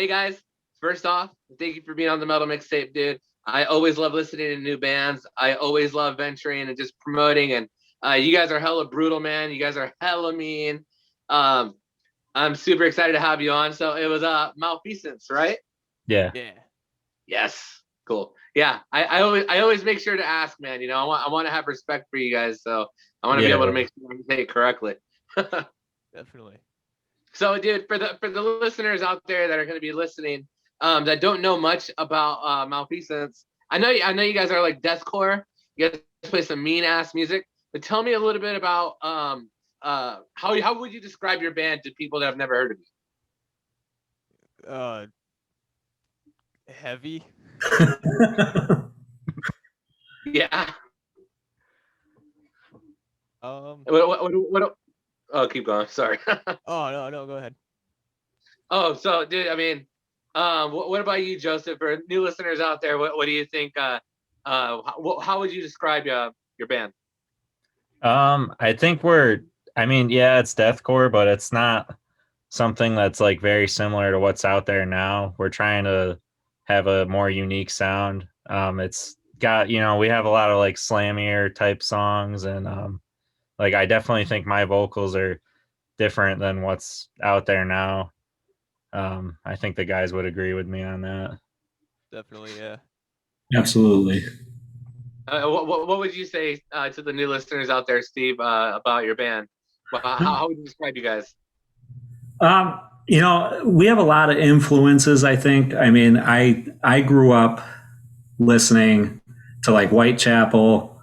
hey guys, first off, thank you for being on the Metal Mixtape, dude. I always love listening to new bands. I always love venturing and just promoting. And you guys are hella brutal, man. You guys are hella mean. Um, I'm super excited to have you on. So it was Malfeasance, right? Yeah. Yeah. Yes. Cool. Yeah. I always make sure to ask, man. I want to have respect for you guys. So I want to be able to Yeah. make sure I say it correctly. Definitely. So, dude, for the listeners out there that are going to be listening, that don't know much about Malfeasance, I know you guys are like deathcore. You guys play some mean ass music, but tell me a little bit about how would you describe your band to people that have never heard of Uh, Heavy. you? Yeah. Um. What oh, keep going. Sorry. Oh no, go ahead. Oh, so, dude, I mean, what about you, Joseph? For new listeners out there, what do you think? How would you describe your band? I think I mean, yeah, it's deathcore, but it's not something that's like very similar to what's out there now. We're trying to have a more unique sound. It's got, we have a lot of like slammier type songs, and like I definitely think my vocals are different than what's out there now. I think the guys would agree with me on that. Definitely, yeah. Absolutely. What would you say to the new listeners out there, Steve, about your band? How would you describe you guys? We have a lot of influences, I think. I mean, I grew up listening to like Whitechapel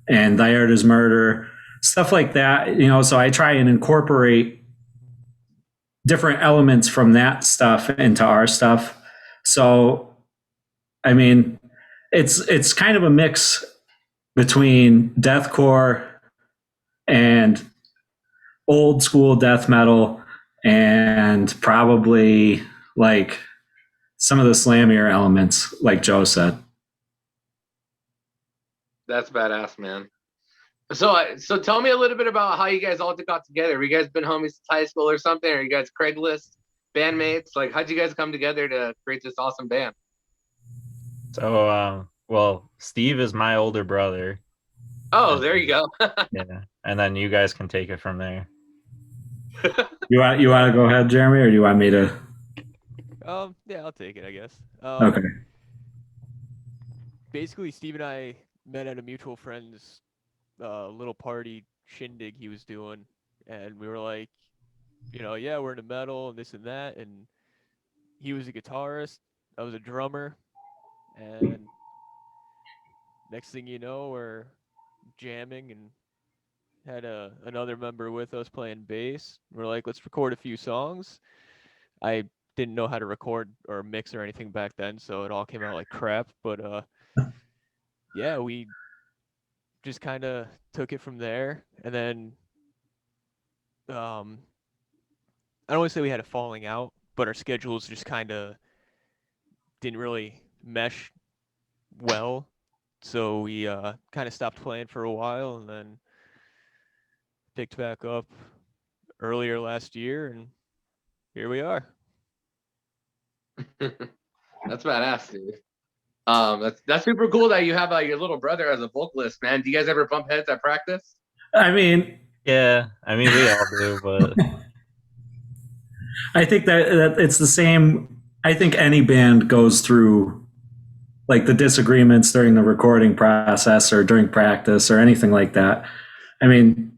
and Thy Art Is Murder, stuff like that, so I try and incorporate different elements from that stuff into our stuff. So, I mean, it's kind of a mix between deathcore and old school death metal and probably like some of the slammier elements, like Joe said. That's badass, man. So tell me a little bit about how you guys all got together. Have you guys been homies since high school or something? Are you guys Craigslist bandmates? Like, how'd you guys come together to create this awesome band? So, well, Steve is my older brother. Oh, there you go. Yeah, and then you guys can take it from there. You want to go ahead, Jeremy, or do you want me to? Yeah, I'll take it, I guess. Okay. Basically, Steve and I met at a mutual friend's little party shindig he was doing, and we were like, yeah, we're into metal and this and that, and he was a guitarist, I was a drummer, and next thing you know, we're jamming and had another member with us playing bass. We're like, let's record a few songs. I didn't know how to record or mix or anything back then, so it all came out like crap. But yeah, we just kind of took it from there. And then I don't want to say we had a falling out, but our schedules just kind of didn't really mesh well. So we kind of stopped playing for a while and then picked back up earlier last year, and here we are. That's badass, dude. That's super cool that you have your little brother as a vocalist, man. Do you guys ever bump heads at practice? I mean, Yeah, I mean we all do, but I think that it's the same. I think any band goes through like the disagreements during the recording process or during practice or anything like that. I mean,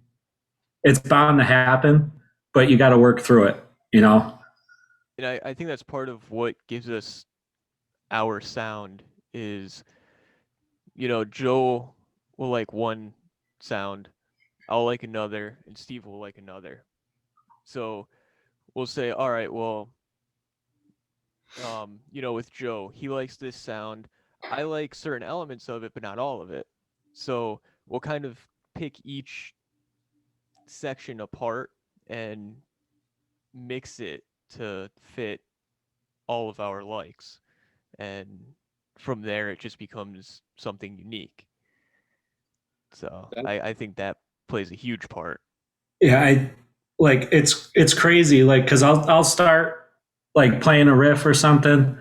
it's bound to happen, but you got to work through it, And I think that's part of what gives us our sound is, Joe will like one sound, I'll like another, and Steve will like another. So we'll say, all right, well, with Joe, he likes this sound. I like certain elements of it, but not all of it. So we'll kind of pick each section apart and mix it to fit all of our likes. And from there, it just becomes something unique. So I think that plays a huge part. Yeah, I like it's crazy, like because I'll start like playing a riff or something,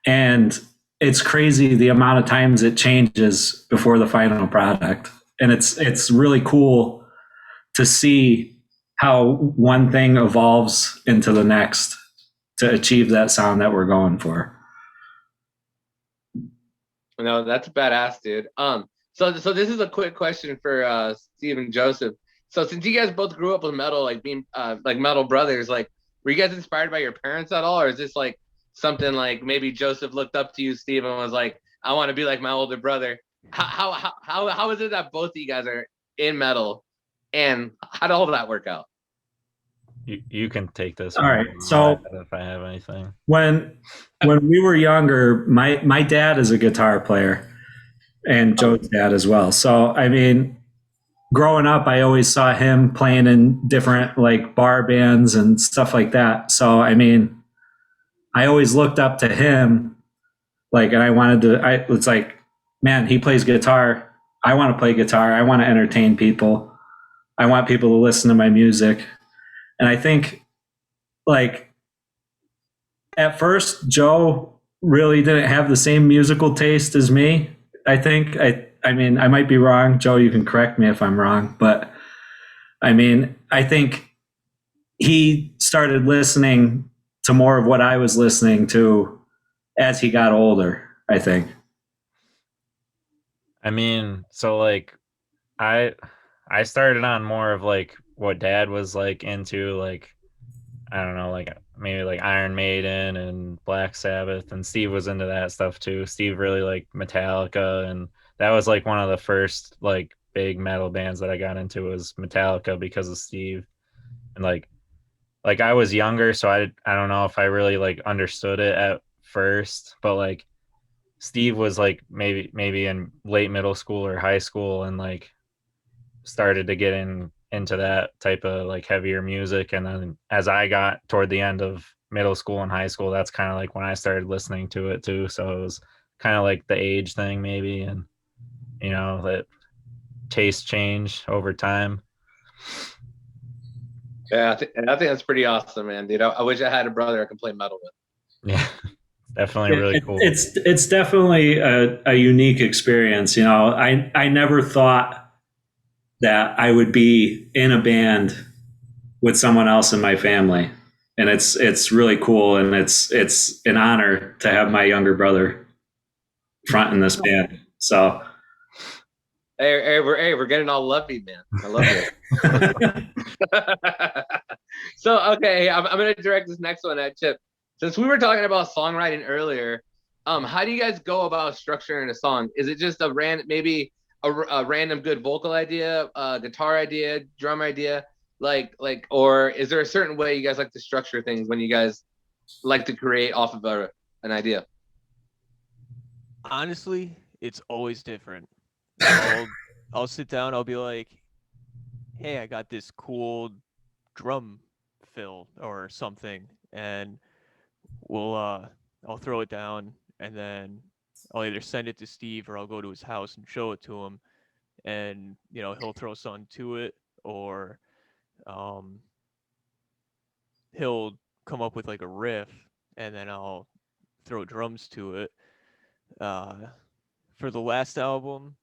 and it's crazy the amount of times it changes before the final product. And it's really cool to see how one thing evolves into the next to achieve that sound that we're going for. No, that's badass, dude. So this is a quick question for Steve and Joseph. So since you guys both grew up with metal, like being like metal brothers, like were you guys inspired by your parents at all, or is this like something like maybe Joseph looked up to you, Steve, and was like, I want to be like my older brother? How is it that both of you guys are in metal, and how did all of that work out? You can take this. All right. So if I have anything, when we were younger, my dad is a guitar player, and Joe's dad as well. So I mean, growing up, I always saw him playing in different like bar bands and stuff like that. So I mean, I always looked up to him, like, and I wanted to. It's like, man, he plays guitar. I want to play guitar. I want to entertain people. I want people to listen to my music. And I think, like, at first, Joe really didn't have the same musical taste as me. I think. I mean, I might be wrong. Joe, you can correct me if I'm wrong. But I mean, I think he started listening to more of what I was listening to as he got older, I think. I mean, so like I started on more of like what dad was like into, like I don't know, like maybe like Iron Maiden and Black Sabbath, and Steve was into that stuff too. Steve really liked Metallica, and that was like one of the first like big metal bands that I got into was Metallica because of Steve. And like I was younger, so I don't know if I really like understood it at first, but like Steve was like maybe in late middle school or high school, and like started to get into that type of like heavier music. And then as I got toward the end of middle school and high school, that's kind of like when I started listening to it too. So it was kind of like the age thing maybe, and you know, that taste change over time. Yeah, I think that's pretty awesome, man, dude. I wish I had a brother I could play metal with. Yeah, definitely really cool. It's definitely a unique experience. You know, I never thought that I would be in a band with someone else in my family, and it's really cool, and it's an honor to have my younger brother front in this band. So Hey, we're getting all lovey, man. I love it. So okay, I'm gonna direct this next one at Chip. Since we were talking about songwriting earlier, how do you guys go about structuring a song? Is it just a random good vocal idea, guitar idea, drum idea, like, or is there a certain way you guys like to structure things when you guys like to create off of an idea? Honestly, it's always different. I'll sit down, I'll be like, hey, I got this cool drum fill or something, and I'll throw it down, and then I'll either send it to Steve or I'll go to his house and show it to him, and he'll throw something to it, or he'll come up with like a riff, and then I'll throw drums to it. For the last album,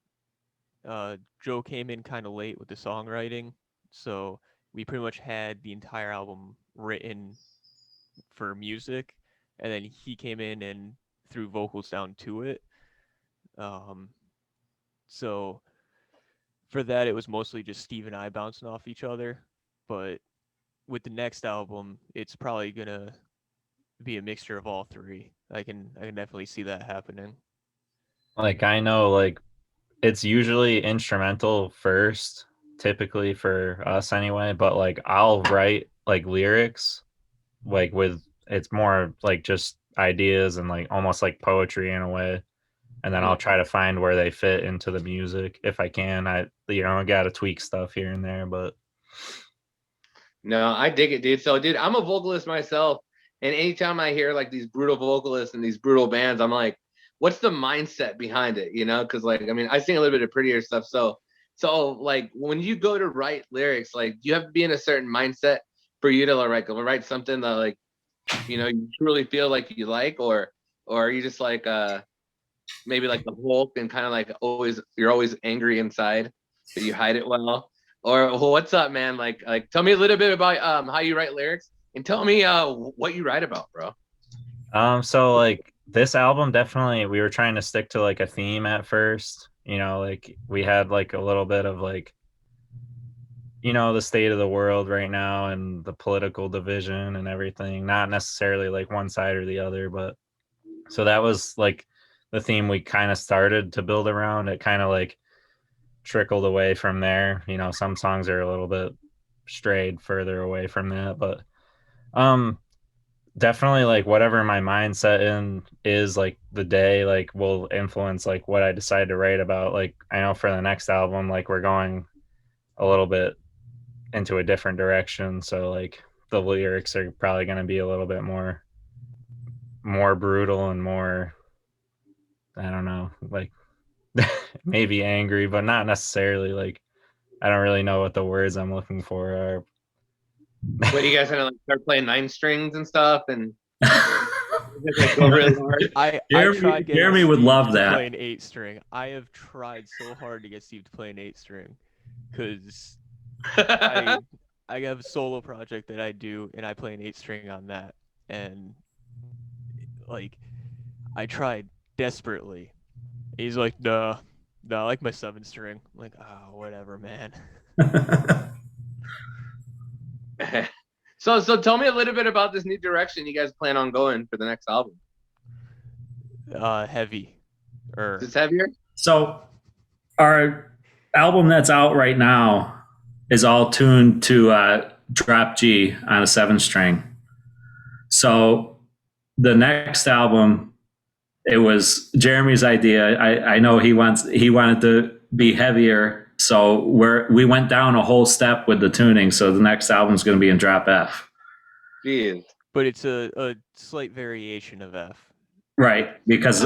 Joe came in kind of late with the songwriting, so we pretty much had the entire album written for music, and then he came in and threw vocals down to it. So for that, it was mostly just Steve and I bouncing off each other. But with the next album, it's probably gonna be a mixture of all three. I can definitely see that happening. Like I know, like it's usually instrumental first, typically for us anyway. But like I'll write like lyrics, like with it's more like just ideas and like almost like poetry in a way. And then I'll try to find where they fit into the music if I can. I got to tweak stuff here and there, but no, I dig it, dude. So, dude, I'm a vocalist myself, and anytime I hear like these brutal vocalists and these brutal bands, I'm like, what's the mindset behind it? Because like, I mean, I sing a little bit of prettier stuff, so like when you go to write lyrics, like you have to be in a certain mindset for you to like write something that like you truly feel like you like, or are you just like maybe like the Hulk and kind of like you're always angry inside, but you hide it well? Or what's up, man? Like tell me a little bit about how you write lyrics, and tell me what you write about, bro. So like this album, definitely we were trying to stick to like a theme at first. Like we had like a little bit of like, the state of the world right now and the political division and everything, not necessarily like one side or the other, but so that was like the theme we kind of started to build around. It kind of like trickled away from there. Some songs are a little bit strayed further away from that, but definitely like whatever my mindset in is like the day like will influence like what I decide to write about. Like I know for the next album, like we're going a little bit into a different direction, so like the lyrics are probably going to be a little bit more brutal and more, I don't know, like maybe angry, but not necessarily. Like I don't really know what the words I'm looking for are. What do you guys gonna like start playing 9 strings and stuff and just like go really hard? I tried getting Jeremy would Steve love to that. play an 8-string. I have tried so hard to get Steve to play an 8-string because I have a solo project that I do and I play an 8-string on that, and like I tried desperately. He's like, no, I like my 7-string. I'm like, oh, whatever, man. So tell me a little bit about this new direction you guys plan on going for the next album. Heavy. Is this heavier? So our album that's out right now is all tuned to drop G on a 7-string. So the next album, it was Jeremy's idea. I know he wanted to be heavier, so we went down a whole step with the tuning. So the next album is going to be in drop F. Jeez. But it's a slight variation of F. Right, because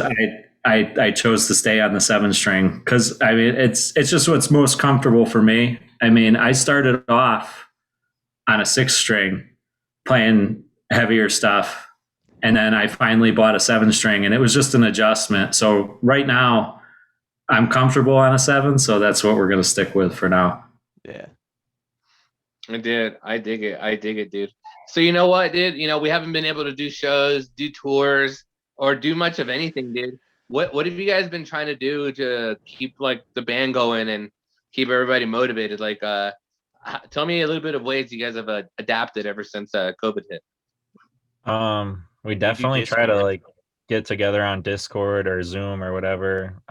I chose to stay on the 7-string because I mean it's just what's most comfortable for me. I mean, I started off on a 6-string playing heavier stuff, and then I finally bought a 7-string, and it was just an adjustment. So right now, I'm comfortable on a 7, so that's what we're gonna stick with for now. Yeah. I dig it, dude. So you know what, dude? We haven't been able to do shows, do tours, or do much of anything, dude. What have you guys been trying to do to keep like the band going and keep everybody motivated? Like, tell me a little bit of ways you guys have adapted ever since COVID hit. We definitely try to like get together on Discord or Zoom or whatever.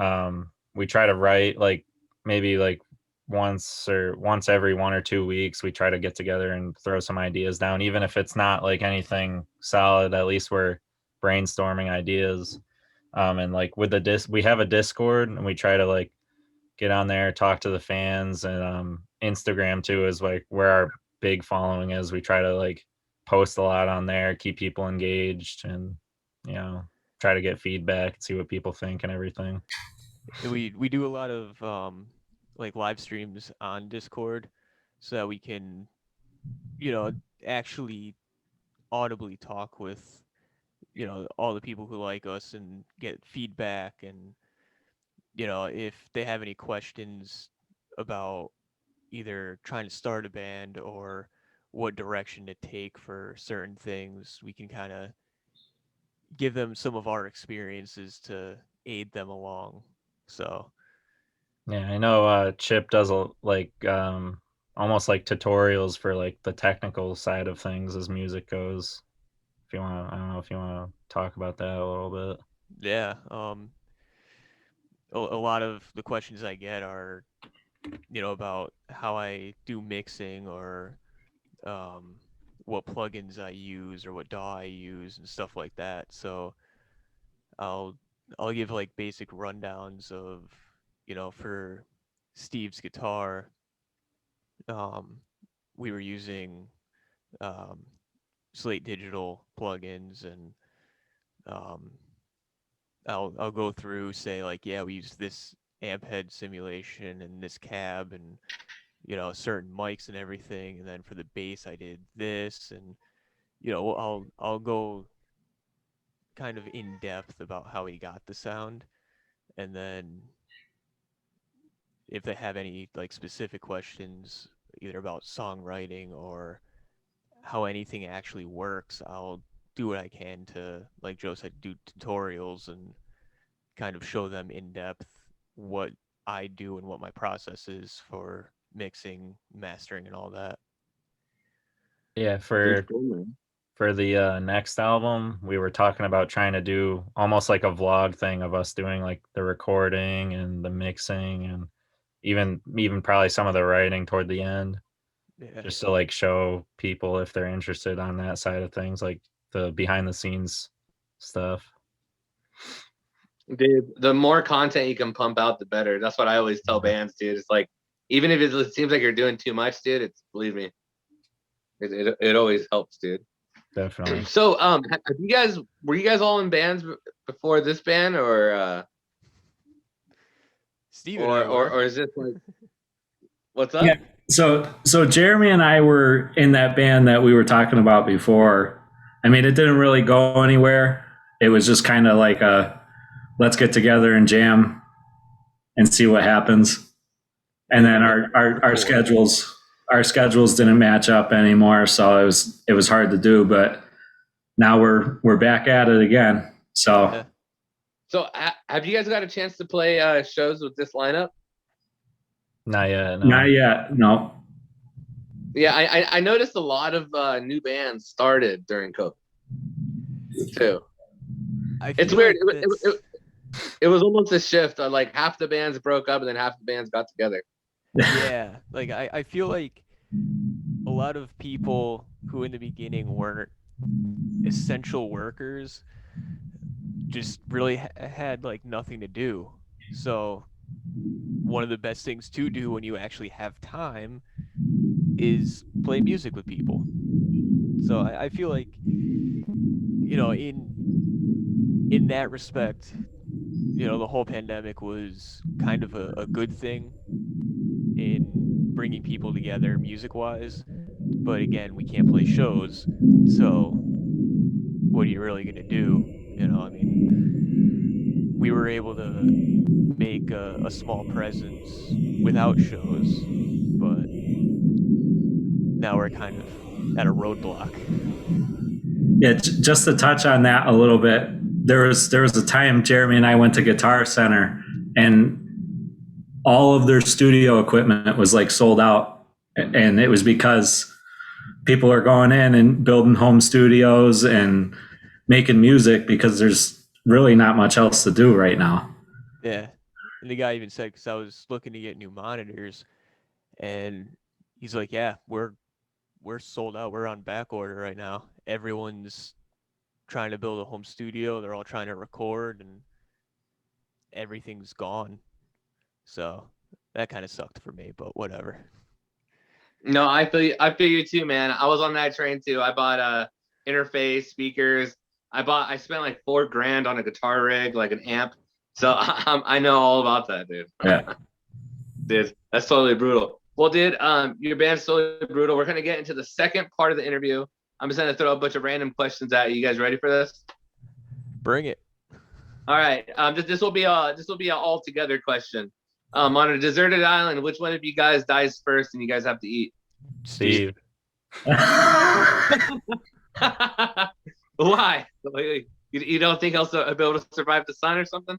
We try to write like maybe like once every 1 or 2 weeks. We try to get together and throw some ideas down, even if it's not like anything solid. At least we're brainstorming ideas. And like with we have a Discord, and we try to like get on there, talk to the fans, and Instagram too is like where our big following is. We try to like post a lot on there, keep people engaged, and try to get feedback, see what people think and everything. We do a lot of like live streams on Discord so that we can actually audibly talk with all the people who like us and get feedback, and if they have any questions about either trying to start a band or what direction to take for certain things, we can kind of give them some of our experiences to aid them along. So yeah, I know Chip does like almost like tutorials for like the technical side of things as music goes. If you want to, I don't know if you want to talk about that a little bit. yeah, a lot of the questions I get are about how I do mixing, or what plugins I use, or what DAW I use, and stuff like that. So I'll give like basic rundowns of for Steve's guitar, we were using um, Slate Digital plugins, and um, I'll go through, say like, yeah, we use this amp head simulation and this cab and certain mics and everything, and then for the bass I did this, and I'll go kind of in depth about how he got the sound, and then if they have any like specific questions, either about songwriting or how anything actually works, I'll do what I can to, like Joe said, do tutorials and kind of show them in depth what I do and what my process is for mixing, mastering, and all that. Yeah, for the next album, we were talking about trying to do almost like a vlog thing of us doing like the recording and the mixing and even probably some of the writing toward the end, Yeah. just to like show people if they're interested on that side of things, like the behind the scenes stuff. Dude, the more content you can pump out, the better. That's what I always tell bands, dude. It's like, even if it seems like you're doing too much, dude, believe me, it always helps, dude. Definitely. So, were you guys all in bands before this band, or Steve and I were. or is this like, what's up? Yeah. So Jeremy and I were in that band that we were talking about before. I mean, it didn't really go anywhere. It was just kind of like let's get together and jam and see what happens. And then our schedules didn't match up anymore, so it was hard to do. But now we're back at it again. So, Yeah. So have you guys got a chance to play shows with this lineup? Not yet. No. not yet. No. Yeah, I noticed a lot of new bands started during COVID too. It's weird. Like It was almost a shift. Like half the bands broke up and then half the bands got together. Yeah, like I feel like a lot of people who in the beginning weren't essential workers just really had like nothing to do. So one of the best things to do when you actually have time is play music with people. So I feel like, in that respect, the whole pandemic was kind of a good thing in bringing people together music-wise. But again, we can't play shows, so what are you really going to do? I mean, we were able to make a small presence without shows, but now we're kind of at a roadblock. Yeah, just to touch on that a little bit, there was a time Jeremy and I went to Guitar Center and all of their studio equipment was like sold out, and it was because people are going in and building home studios and making music because there's really not much else to do right now. Yeah, and the guy even said, because I was looking to get new monitors, and he's like, "Yeah, we're sold out. We're on back order right now. Everyone's trying to build a home studio. They're all trying to record, and everything's gone." So that kind of sucked for me, but whatever. No, I feel you too, man. I was on that train too. I bought interface, speakers. I spent like $4,000 on a guitar rig, like an amp. So I know all about that, dude. Yeah. Dude, that's totally brutal. Well, dude, your band's totally brutal. We're gonna get into the second part of the interview. I'm just gonna throw a bunch of random questions at you. You guys ready for this? Bring it. All right. This will be a all together question. On a deserted island, which one of you guys dies first and you guys have to eat? Steve. Why? You don't think he'll be able to survive the sun or something?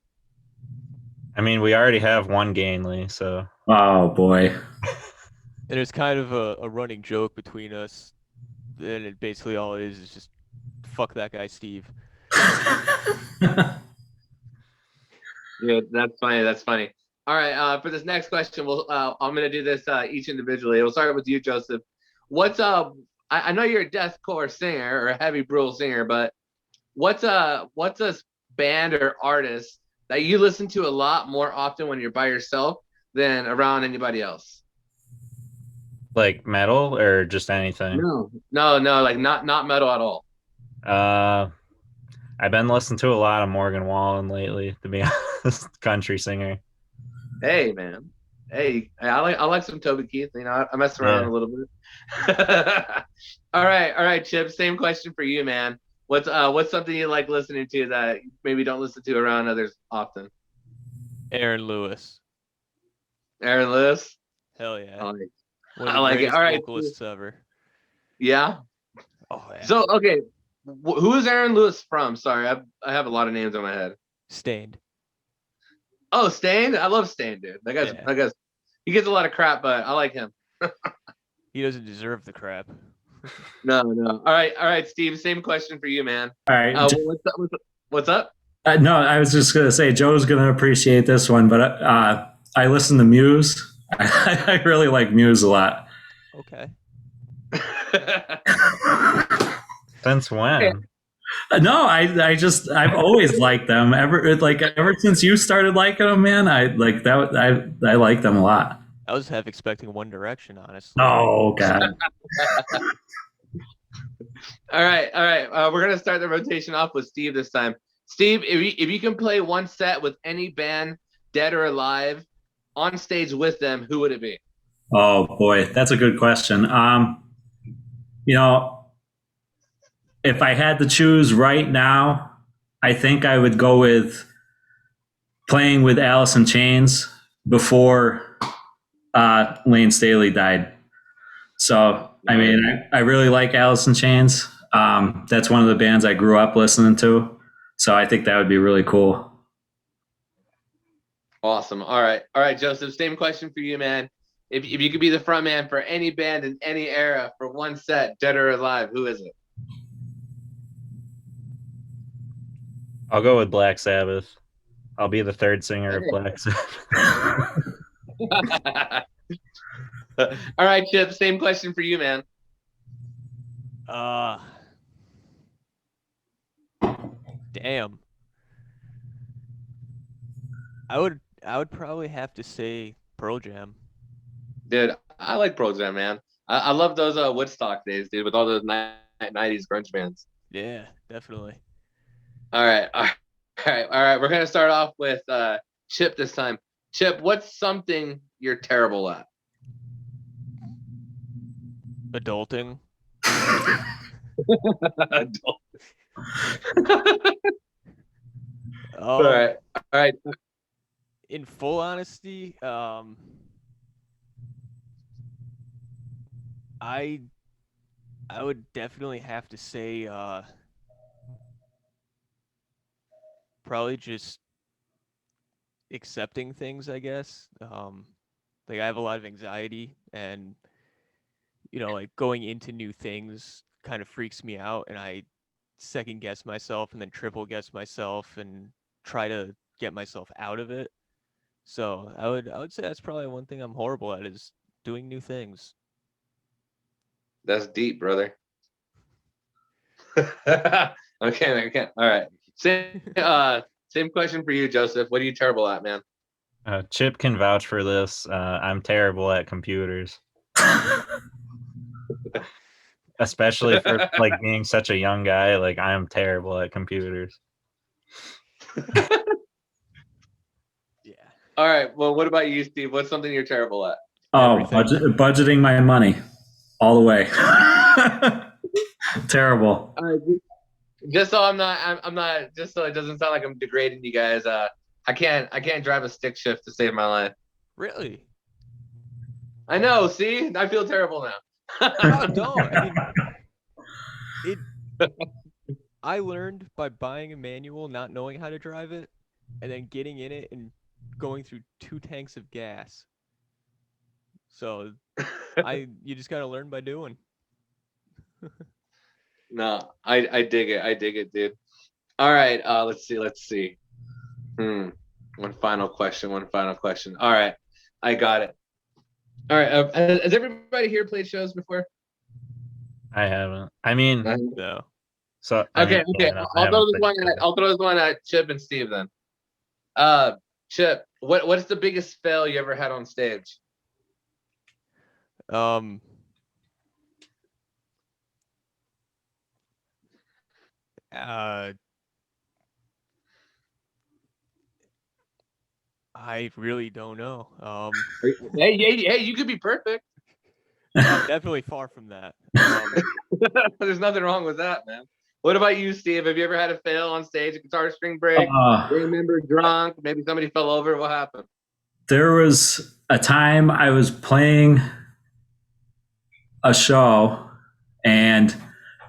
I mean, we already have one Gainley, so. Oh boy. And it's kind of a running joke between us. And it basically all it is just fuck that guy, Steve. Yeah, that's funny. That's funny. All right. For this next question, I'm gonna do this each individually. We'll start with you, Joseph. What's I know you're a deathcore singer or a heavy brutal singer, but what's a band or artist that you listen to a lot more often when you're by yourself than around anybody else? Like metal or just anything? No, like not metal at all. I've been listening to a lot of Morgan Wallen lately, to be honest. Country singer. Hey, man. Hey, I like some Toby Keith. I messed around a little bit. All right, Chip. Same question for you, man. What's something you like listening to that maybe don't listen to around others often? Aaron Lewis. Aaron Lewis. Hell yeah. I like, One of I the like it. greatest All right. vocalists ever. Yeah. Oh yeah. So okay, who is Aaron Lewis from? Sorry, I have a lot of names in my head. Stained. Oh, Stain. I love Stain, dude. Yeah. That guy's he gets a lot of crap, but I like him. He doesn't deserve the crap. No, no. All right, Steve. Same question for you, man. All right. What's up? No, I was just going to say Joe's going to appreciate this one, but I listen to Muse. I really like Muse a lot. Okay. Since when? No, I've always liked them. Ever since you started liking them, man. I like that. I like them a lot. I was half expecting One Direction, honestly. Oh God. All right. We're gonna start the rotation off with Steve this time. Steve, if you can play one set with any band, dead or alive, on stage with them, who would it be? Oh boy, that's a good question. You know, if I had to choose right now, I think I would go with playing with Alice in Chains before Lane Staley died. So, I mean, I really like Alice in Chains. That's one of the bands I grew up listening to. So I think that would be really cool. Awesome. All right, Joseph. Same question for you, man. If you could be the front man for any band in any era for one set, dead or alive, who is it? I'll go with Black Sabbath. I'll be the third singer of Black Sabbath. All right, Chip. Same question for you, man. Damn. I would probably have to say Pearl Jam. Dude, I like Pearl Jam, man. I love those Woodstock days, dude, with all those 90s grunge bands. Yeah, definitely. All right. We're gonna start off with Chip this time. Chip, what's something you're terrible at? Adulting. All right. In full honesty, I would definitely have to say probably just accepting things, I guess. Like I have a lot of anxiety, and like going into new things kind of freaks me out, and I second guess myself and then triple guess myself and try to get myself out of it. So I would say that's probably one thing I'm horrible at is doing new things. That's deep, brother. Okay. All right. Same question for you, Joseph. What are you terrible at, man? Chip can vouch for this. I'm terrible at computers. Especially for like being such a young guy, like I am terrible at computers. Yeah. All right. Well, what about you, Steve? What's something you're terrible at? Oh, budgeting my money all the way. Terrible. Just so I'm not just so it doesn't sound like I'm degrading you guys. I can't drive a stick shift to save my life. Really? I know. See, I feel terrible now. No, don't. I mean, I learned by buying a manual, not knowing how to drive it, and then getting in it and going through 2 tanks of gas. So you just gotta learn by doing. No, I dig it, dude. All right, let's see. One final question. All right, I got it. All right, has everybody here played shows before? I haven't. I mean, No. so Okay. Yeah, I'll throw this one at Chip and Steve then. Chip, what's the biggest fail you ever had on stage? I really don't know. Hey, you could be perfect. I'm definitely far from that. There's nothing wrong with that, man. What about you, Steve? Have you ever had a fail on stage, a guitar string break? Remember drunk? Maybe somebody fell over. What happened? There was a time I was playing a show and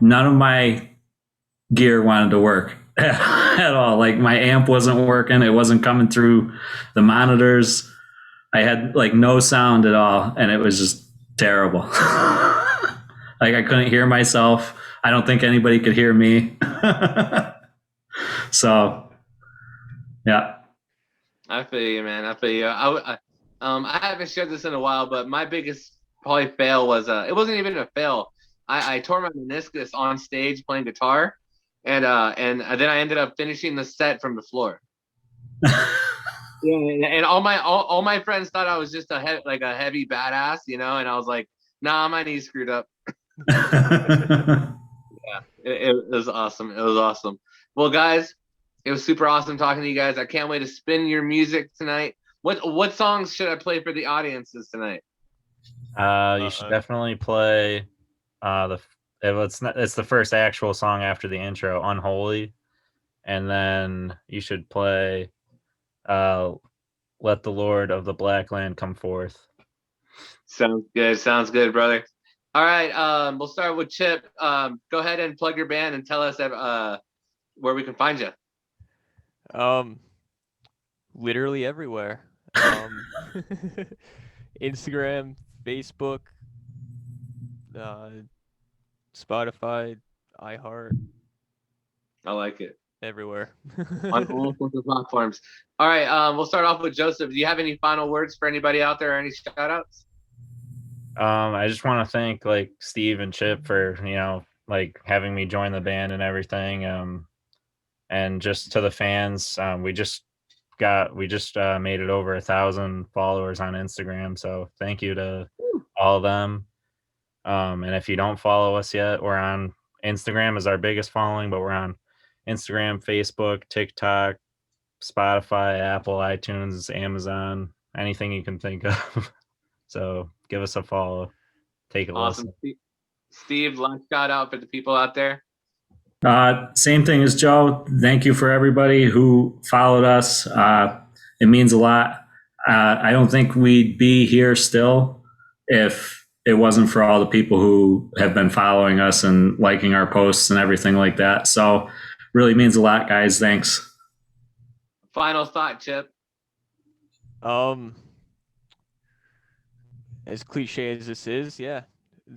none of my gear wanted to work at all. Like my amp wasn't working. It wasn't coming through the monitors. I had like no sound at all. And it was just terrible. Like I couldn't hear myself. I don't think anybody could hear me. So, yeah. I feel you, man. I feel you. I haven't shared this in a while, but my biggest probably fail was it wasn't even a fail. I tore my meniscus on stage playing guitar, and then I ended up finishing the set from the floor. Yeah, and all my friends thought I was just a heavy badass, and I was like, nah, my knee's screwed up. Yeah, it was awesome. It was awesome. Well, guys, it was super awesome talking to you guys. I can't wait to spin your music tonight. What songs should I play for the audiences tonight? You should definitely play it's the first actual song after the intro, Unholy, and then you should play Let the Lord of the Black Land Come Forth. Sounds good, brother. All right, we'll start with Chip. Go ahead and plug your band and tell us where we can find you. Literally everywhere. Instagram, Facebook, Spotify, iHeart. I like it. Everywhere. On all sorts of platforms. All right, we'll start off with Joseph. Do you have any final words for anybody out there or any shout outs? I just want to thank like Steve and Chip for like having me join the band and everything. And just to the fans, we just made it over 1,000 followers on Instagram. So thank you to all of them. And if you don't follow us yet, we're on Instagram is our biggest following, but we're on Instagram, Facebook, TikTok, Spotify, Apple, iTunes, Amazon, anything you can think of. So give us a follow. Take a awesome. listen. Steve, last shout out for the people out there. Same thing as Joe. Thank you for everybody who followed us. It means a lot. I don't think we'd be here still if it wasn't for all the people who have been following us and liking our posts and everything like that. So really means a lot, guys. Thanks. Final thought, Chip. As cliche as this is, yeah.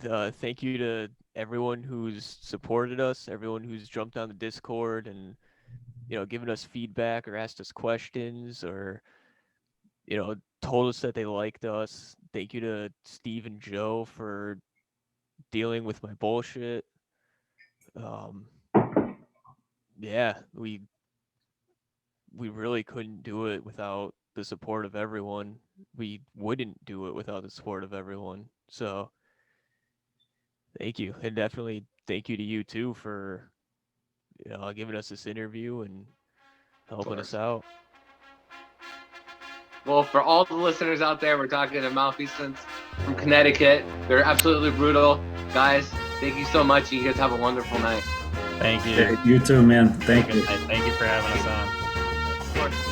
Thank you to everyone who's supported us, everyone who's jumped on the Discord and given us feedback or asked us questions or told us that they liked us. Thank you to Steve and Joe for dealing with my bullshit. Yeah, we really couldn't do it without the support of everyone. We wouldn't do it without the support of everyone. So thank you. And definitely thank you to you too for giving us this interview and helping us out. Well, for all the listeners out there, we're talking to Malfeasance from Connecticut. They're absolutely brutal. Guys, thank you so much. You guys have a wonderful night. Thank you. You too, man. Thank you. Thank you for having us on. Of course.